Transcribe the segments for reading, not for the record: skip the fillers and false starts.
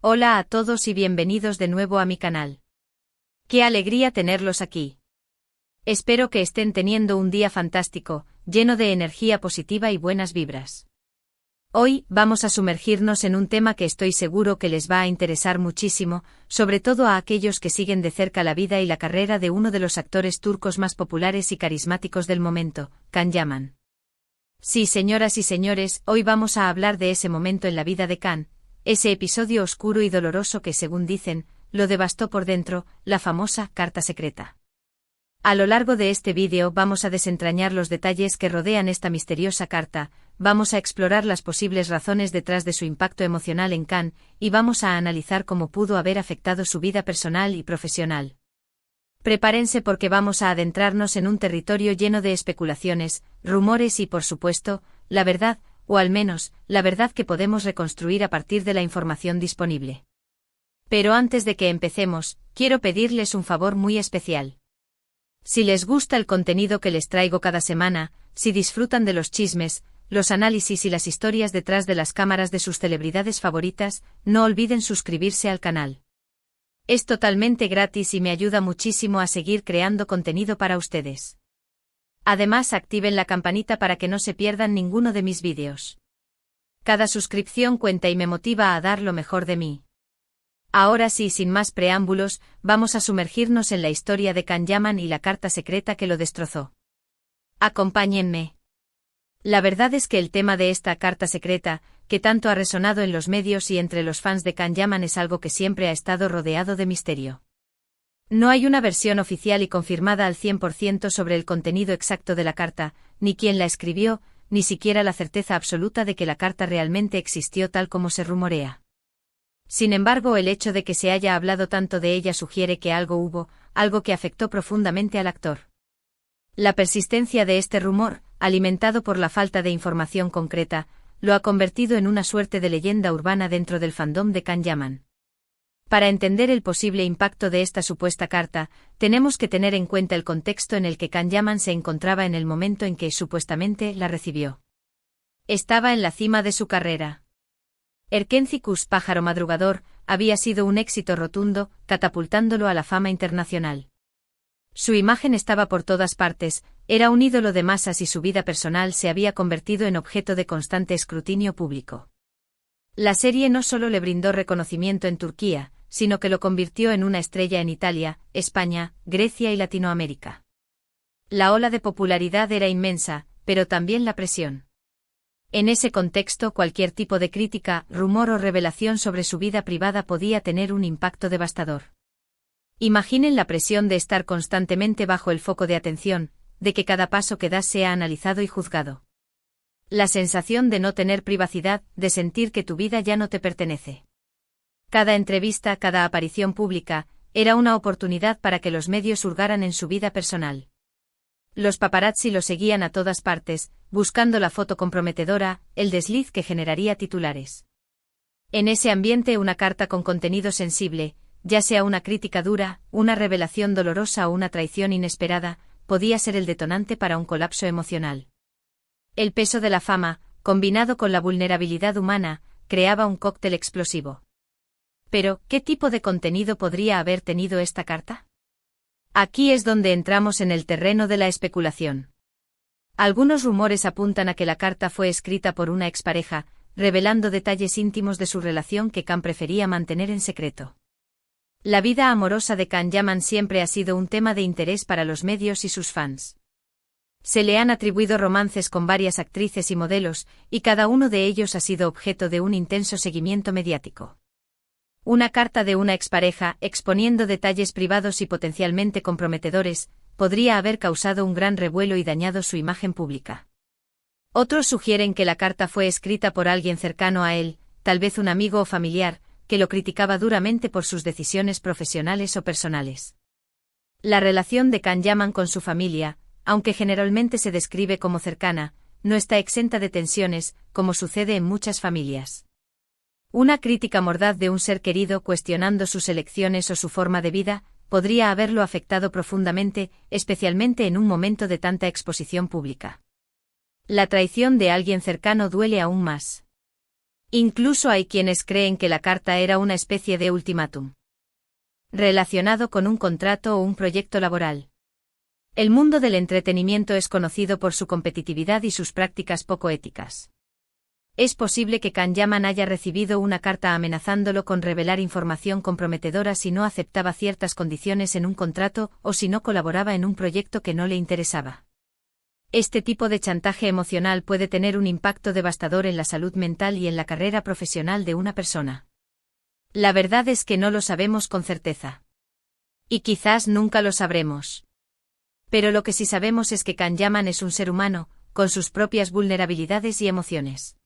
Hola a todos y bienvenidos de nuevo a mi canal. ¡Qué alegría tenerlos aquí! Espero que estén teniendo un día fantástico, lleno de energía positiva y buenas vibras. Hoy vamos a sumergirnos en un tema que estoy seguro que les va a interesar muchísimo, sobre todo a aquellos que siguen de cerca la vida y la carrera de uno de los actores turcos más populares y carismáticos del momento, Can Yaman. Sí, señoras y señores, hoy vamos a hablar de ese momento en la vida de Can, ese episodio oscuro y doloroso que, según dicen, lo devastó por dentro, la famosa carta secreta. A lo largo de este vídeo vamos a desentrañar los detalles que rodean esta misteriosa carta, vamos a explorar las posibles razones detrás de su impacto emocional en Can, y vamos a analizar cómo pudo haber afectado su vida personal y profesional. Prepárense porque vamos a adentrarnos en un territorio lleno de especulaciones, rumores y, por supuesto, la verdad, o al menos, la verdad que podemos reconstruir a partir de la información disponible. Pero antes de que empecemos, quiero pedirles un favor muy especial. Si les gusta el contenido que les traigo cada semana, si disfrutan de los chismes, los análisis y las historias detrás de las cámaras de sus celebridades favoritas, no olviden suscribirse al canal. Es totalmente gratis y me ayuda muchísimo a seguir creando contenido para ustedes. Además, activen la campanita para que no se pierdan ninguno de mis vídeos. Cada suscripción cuenta y me motiva a dar lo mejor de mí. Ahora sí, sin más preámbulos, vamos a sumergirnos en la historia de Can Yaman y la carta secreta que lo destrozó. Acompáñenme. La verdad es que el tema de esta carta secreta, que tanto ha resonado en los medios y entre los fans de Can Yaman, es algo que siempre ha estado rodeado de misterio. No hay una versión oficial y confirmada al 100% sobre el contenido exacto de la carta, ni quién la escribió, ni siquiera la certeza absoluta de que la carta realmente existió tal como se rumorea. Sin embargo, el hecho de que se haya hablado tanto de ella sugiere que algo hubo, algo que afectó profundamente al actor. La persistencia de este rumor, alimentado por la falta de información concreta, lo ha convertido en una suerte de leyenda urbana dentro del fandom de Can Yaman. Para entender el posible impacto de esta supuesta carta, tenemos que tener en cuenta el contexto en el que Can Yaman se encontraba en el momento en que supuestamente la recibió. Estaba en la cima de su carrera. Erkencikus, pájaro madrugador, había sido un éxito rotundo, catapultándolo a la fama internacional. Su imagen estaba por todas partes, era un ídolo de masas y su vida personal se había convertido en objeto de constante escrutinio público. La serie no solo le brindó reconocimiento en Turquía, sino que lo convirtió en una estrella en Italia, España, Grecia y Latinoamérica. La ola de popularidad era inmensa, pero también la presión. En ese contexto, cualquier tipo de crítica, rumor o revelación sobre su vida privada podía tener un impacto devastador. Imaginen la presión de estar constantemente bajo el foco de atención, de que cada paso que das sea analizado y juzgado. La sensación de no tener privacidad, de sentir que tu vida ya no te pertenece. Cada entrevista, cada aparición pública, era una oportunidad para que los medios hurgaran en su vida personal. Los paparazzi lo seguían a todas partes, buscando la foto comprometedora, el desliz que generaría titulares. En ese ambiente, una carta con contenido sensible, ya sea una crítica dura, una revelación dolorosa o una traición inesperada, podía ser el detonante para un colapso emocional. El peso de la fama, combinado con la vulnerabilidad humana, creaba un cóctel explosivo. Pero, ¿qué tipo de contenido podría haber tenido esta carta? Aquí es donde entramos en el terreno de la especulación. Algunos rumores apuntan a que la carta fue escrita por una expareja, revelando detalles íntimos de su relación que Can prefería mantener en secreto. La vida amorosa de Can Yaman siempre ha sido un tema de interés para los medios y sus fans. Se le han atribuido romances con varias actrices y modelos, y cada uno de ellos ha sido objeto de un intenso seguimiento mediático. Una carta de una expareja, exponiendo detalles privados y potencialmente comprometedores, podría haber causado un gran revuelo y dañado su imagen pública. Otros sugieren que la carta fue escrita por alguien cercano a él, tal vez un amigo o familiar, que lo criticaba duramente por sus decisiones profesionales o personales. La relación de Can Yaman con su familia, aunque generalmente se describe como cercana, no está exenta de tensiones, como sucede en muchas familias. Una crítica mordaz de un ser querido cuestionando sus elecciones o su forma de vida, podría haberlo afectado profundamente, especialmente en un momento de tanta exposición pública. La traición de alguien cercano duele aún más. Incluso hay quienes creen que la carta era una especie de ultimátum relacionado con un contrato o un proyecto laboral. El mundo del entretenimiento es conocido por su competitividad y sus prácticas poco éticas. Es posible que Can Yaman haya recibido una carta amenazándolo con revelar información comprometedora si no aceptaba ciertas condiciones en un contrato o si no colaboraba en un proyecto que no le interesaba. Este tipo de chantaje emocional puede tener un impacto devastador en la salud mental y en la carrera profesional de una persona. La verdad es que no lo sabemos con certeza. Y quizás nunca lo sabremos. Pero lo que sí sabemos es que Can Yaman es un ser humano, con sus propias vulnerabilidades y emociones.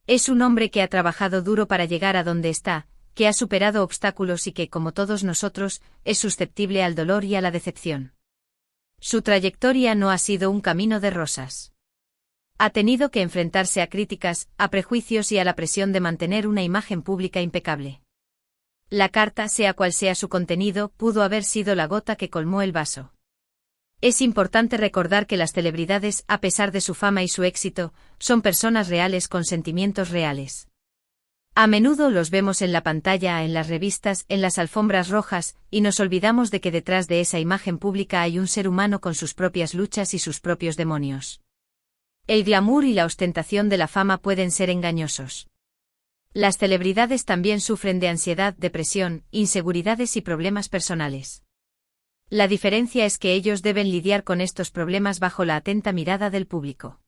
Es un hombre que ha trabajado duro para llegar a donde está, que ha superado obstáculos y que, como todos nosotros, es susceptible al dolor y a la decepción. Su trayectoria no ha sido un camino de rosas. Ha tenido que enfrentarse a críticas, a prejuicios y a la presión de mantener una imagen pública impecable. La carta, sea cual sea su contenido, pudo haber sido la gota que colmó el vaso. Es importante recordar que las celebridades, a pesar de su fama y su éxito, son personas reales con sentimientos reales. A menudo los vemos en la pantalla, en las revistas, en las alfombras rojas, y nos olvidamos de que detrás de esa imagen pública hay un ser humano con sus propias luchas y sus propios demonios. El glamour y la ostentación de la fama pueden ser engañosos. Las celebridades también sufren de ansiedad, depresión, inseguridades y problemas personales. La diferencia es que ellos deben lidiar con estos problemas bajo la atenta mirada del público.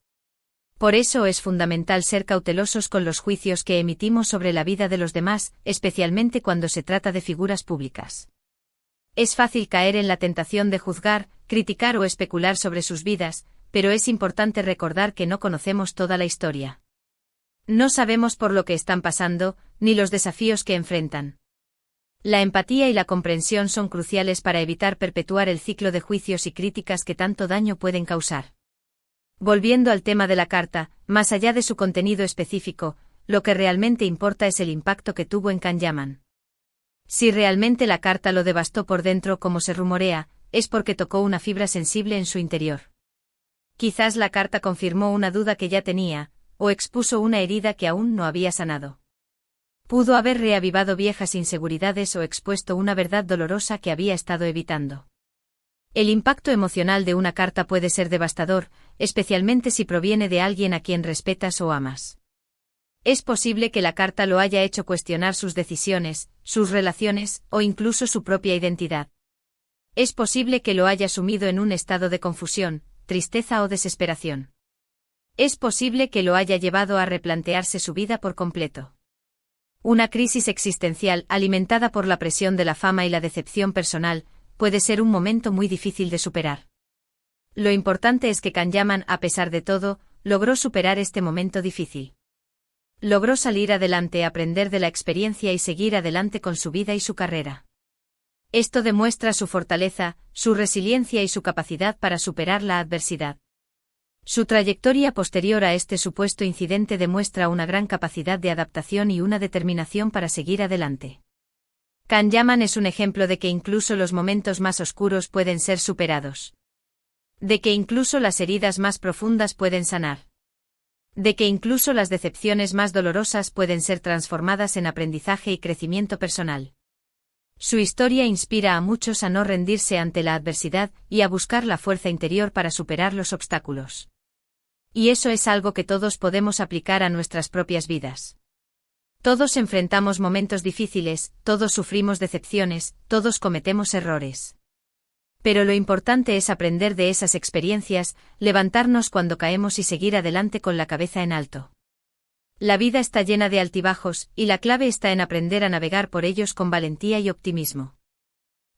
Por eso es fundamental ser cautelosos con los juicios que emitimos sobre la vida de los demás, especialmente cuando se trata de figuras públicas. Es fácil caer en la tentación de juzgar, criticar o especular sobre sus vidas, pero es importante recordar que no conocemos toda la historia. No sabemos por lo que están pasando, ni los desafíos que enfrentan. La empatía y la comprensión son cruciales para evitar perpetuar el ciclo de juicios y críticas que tanto daño pueden causar. Volviendo al tema de la carta, más allá de su contenido específico, lo que realmente importa es el impacto que tuvo en Can Yaman. Si realmente la carta lo devastó por dentro como se rumorea, es porque tocó una fibra sensible en su interior. Quizás la carta confirmó una duda que ya tenía, o expuso una herida que aún no había sanado. Pudo haber reavivado viejas inseguridades o expuesto una verdad dolorosa que había estado evitando. El impacto emocional de una carta puede ser devastador, especialmente si proviene de alguien a quien respetas o amas. Es posible que la carta lo haya hecho cuestionar sus decisiones, sus relaciones, o incluso su propia identidad. Es posible que lo haya sumido en un estado de confusión, tristeza o desesperación. Es posible que lo haya llevado a replantearse su vida por completo. Una crisis existencial, alimentada por la presión de la fama y la decepción personal, puede ser un momento muy difícil de superar. Lo importante es que Can Yaman, a pesar de todo, logró superar este momento difícil. Logró salir adelante, aprender de la experiencia y seguir adelante con su vida y su carrera. Esto demuestra su fortaleza, su resiliencia y su capacidad para superar la adversidad. Su trayectoria posterior a este supuesto incidente demuestra una gran capacidad de adaptación y una determinación para seguir adelante. Can Yaman es un ejemplo de que incluso los momentos más oscuros pueden ser superados. De que incluso las heridas más profundas pueden sanar. De que incluso las decepciones más dolorosas pueden ser transformadas en aprendizaje y crecimiento personal. Su historia inspira a muchos a no rendirse ante la adversidad y a buscar la fuerza interior para superar los obstáculos. Y eso es algo que todos podemos aplicar a nuestras propias vidas. Todos enfrentamos momentos difíciles, todos sufrimos decepciones, todos cometemos errores. Pero lo importante es aprender de esas experiencias, levantarnos cuando caemos y seguir adelante con la cabeza en alto. La vida está llena de altibajos, y la clave está en aprender a navegar por ellos con valentía y optimismo.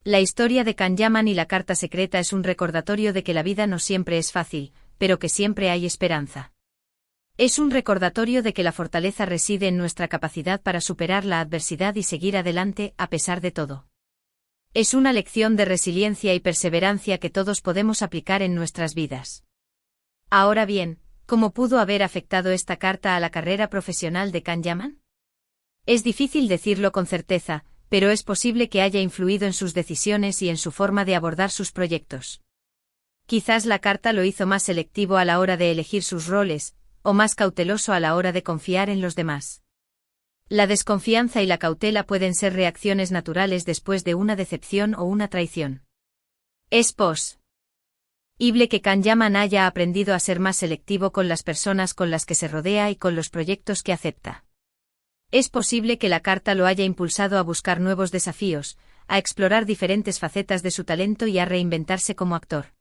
La historia de Can Yaman y la carta secreta es un recordatorio de que la vida no siempre es fácil, pero que siempre hay esperanza. Es un recordatorio de que la fortaleza reside en nuestra capacidad para superar la adversidad y seguir adelante a pesar de todo. Es una lección de resiliencia y perseverancia que todos podemos aplicar en nuestras vidas. Ahora bien, ¿cómo pudo haber afectado esta carta a la carrera profesional de Can Yaman? Es difícil decirlo con certeza, pero es posible que haya influido en sus decisiones y en su forma de abordar sus proyectos. Quizás la carta lo hizo más selectivo a la hora de elegir sus roles, o más cauteloso a la hora de confiar en los demás. La desconfianza y la cautela pueden ser reacciones naturales después de una decepción o una traición. Es posible que Kanyaman haya aprendido a ser más selectivo con las personas con las que se rodea y con los proyectos que acepta. Es posible que la carta lo haya impulsado a buscar nuevos desafíos, a explorar diferentes facetas de su talento y a reinventarse como actor.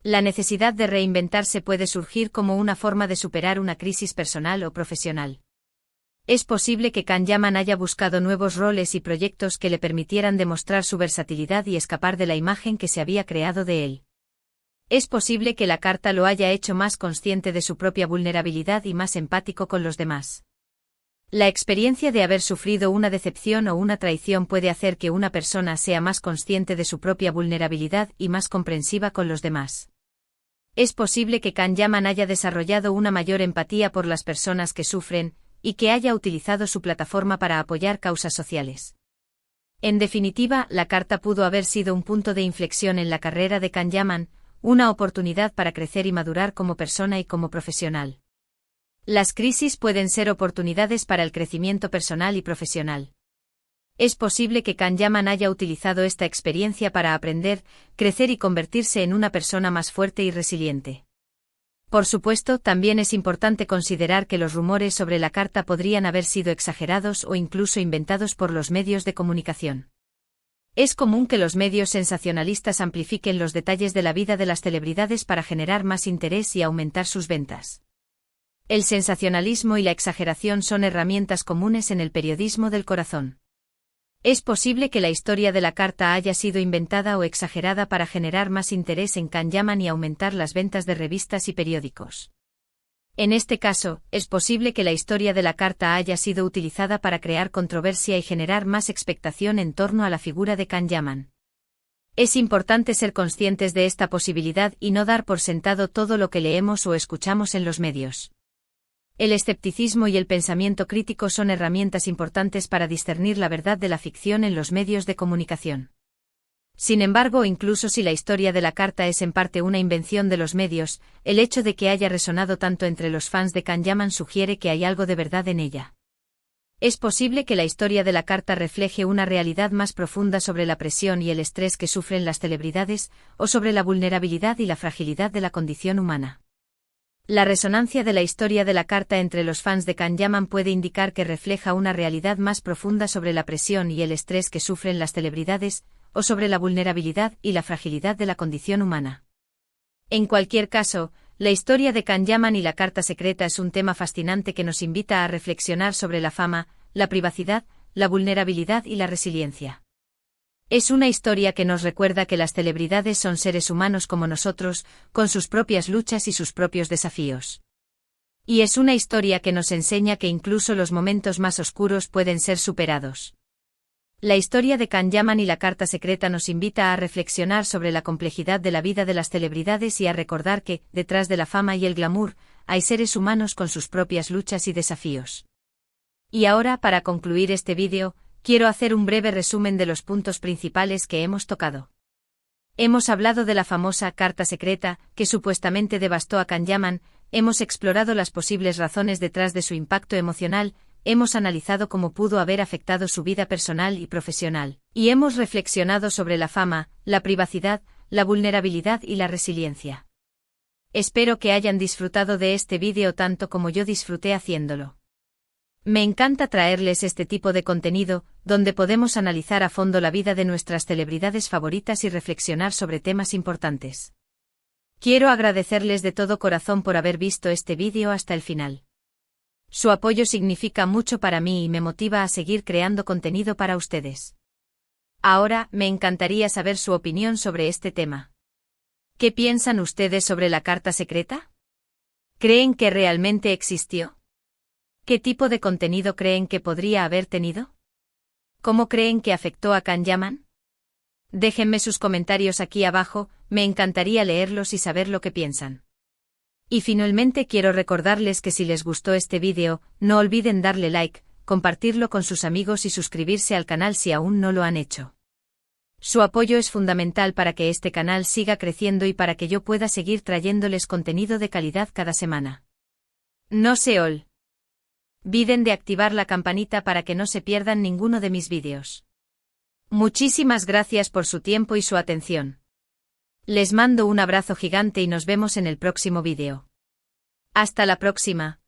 La necesidad de reinventarse puede surgir como una forma de superar una crisis personal o profesional. Es posible que Kanyaman haya buscado nuevos roles y proyectos que le permitieran demostrar su versatilidad y escapar de la imagen que se había creado de él. Es posible que la carta lo haya hecho más consciente de su propia vulnerabilidad y más empático con los demás. La experiencia de haber sufrido una decepción o una traición puede hacer que una persona sea más consciente de su propia vulnerabilidad y más comprensiva con los demás. Es posible que Kanyaman haya desarrollado una mayor empatía por las personas que sufren, y que haya utilizado su plataforma para apoyar causas sociales. En definitiva, la carta pudo haber sido un punto de inflexión en la carrera de Kanyaman, una oportunidad para crecer y madurar como persona y como profesional. Las crisis pueden ser oportunidades para el crecimiento personal y profesional. Es posible que Kanyaman haya utilizado esta experiencia para aprender, crecer y convertirse en una persona más fuerte y resiliente. Por supuesto, también es importante considerar que los rumores sobre la carta podrían haber sido exagerados o incluso inventados por los medios de comunicación. Es común que los medios sensacionalistas amplifiquen los detalles de la vida de las celebridades para generar más interés y aumentar sus ventas. El sensacionalismo y la exageración son herramientas comunes en el periodismo del corazón. Es posible que la historia de la carta haya sido inventada o exagerada para generar más interés en Kanyaman y aumentar las ventas de revistas y periódicos. En este caso, es posible que la historia de la carta haya sido utilizada para crear controversia y generar más expectación en torno a la figura de Kanyaman. Es importante ser conscientes de esta posibilidad y no dar por sentado todo lo que leemos o escuchamos en los medios. El escepticismo y el pensamiento crítico son herramientas importantes para discernir la verdad de la ficción en los medios de comunicación. Sin embargo, incluso si la historia de la carta es en parte una invención de los medios, el hecho de que haya resonado tanto entre los fans de Kanyaman sugiere que hay algo de verdad en ella. Es posible que la historia de la carta refleje una realidad más profunda sobre la presión y el estrés que sufren las celebridades, o sobre la vulnerabilidad y la fragilidad de la condición humana. La resonancia de la historia de la carta entre los fans de Kanyaman puede indicar que refleja una realidad más profunda sobre la presión y el estrés que sufren las celebridades, o sobre la vulnerabilidad y la fragilidad de la condición humana. En cualquier caso, la historia de Kanyaman y la carta secreta es un tema fascinante que nos invita a reflexionar sobre la fama, la privacidad, la vulnerabilidad y la resiliencia. Es una historia que nos recuerda que las celebridades son seres humanos como nosotros, con sus propias luchas y sus propios desafíos. Y es una historia que nos enseña que incluso los momentos más oscuros pueden ser superados. La historia de Kanyaman y la carta secreta nos invita a reflexionar sobre la complejidad de la vida de las celebridades y a recordar que, detrás de la fama y el glamour, hay seres humanos con sus propias luchas y desafíos. Y ahora, para concluir este vídeo, quiero hacer un breve resumen de los puntos principales que hemos tocado. Hemos hablado de la famosa carta secreta, que supuestamente devastó a Kanyaman, hemos explorado las posibles razones detrás de su impacto emocional, hemos analizado cómo pudo haber afectado su vida personal y profesional, y hemos reflexionado sobre la fama, la privacidad, la vulnerabilidad y la resiliencia. Espero que hayan disfrutado de este vídeo tanto como yo disfruté haciéndolo. Me encanta traerles este tipo de contenido, donde podemos analizar a fondo la vida de nuestras celebridades favoritas y reflexionar sobre temas importantes. Quiero agradecerles de todo corazón por haber visto este vídeo hasta el final. Su apoyo significa mucho para mí y me motiva a seguir creando contenido para ustedes. Ahora, me encantaría saber su opinión sobre este tema. ¿Qué piensan ustedes sobre la carta secreta? ¿Creen que realmente existió? ¿Qué tipo de contenido creen que podría haber tenido? ¿Cómo creen que afectó a Kanyaman? Déjenme sus comentarios aquí abajo, me encantaría leerlos y saber lo que piensan. Y finalmente quiero recordarles que si les gustó este vídeo, no olviden darle like, compartirlo con sus amigos y suscribirse al canal si aún no lo han hecho. Su apoyo es fundamental para que este canal siga creciendo y para que yo pueda seguir trayéndoles contenido de calidad cada semana. No se olviden olviden de activar la campanita para que no se pierdan ninguno de mis vídeos. Muchísimas gracias por su tiempo y su atención. Les mando un abrazo gigante y nos vemos en el próximo vídeo. Hasta la próxima.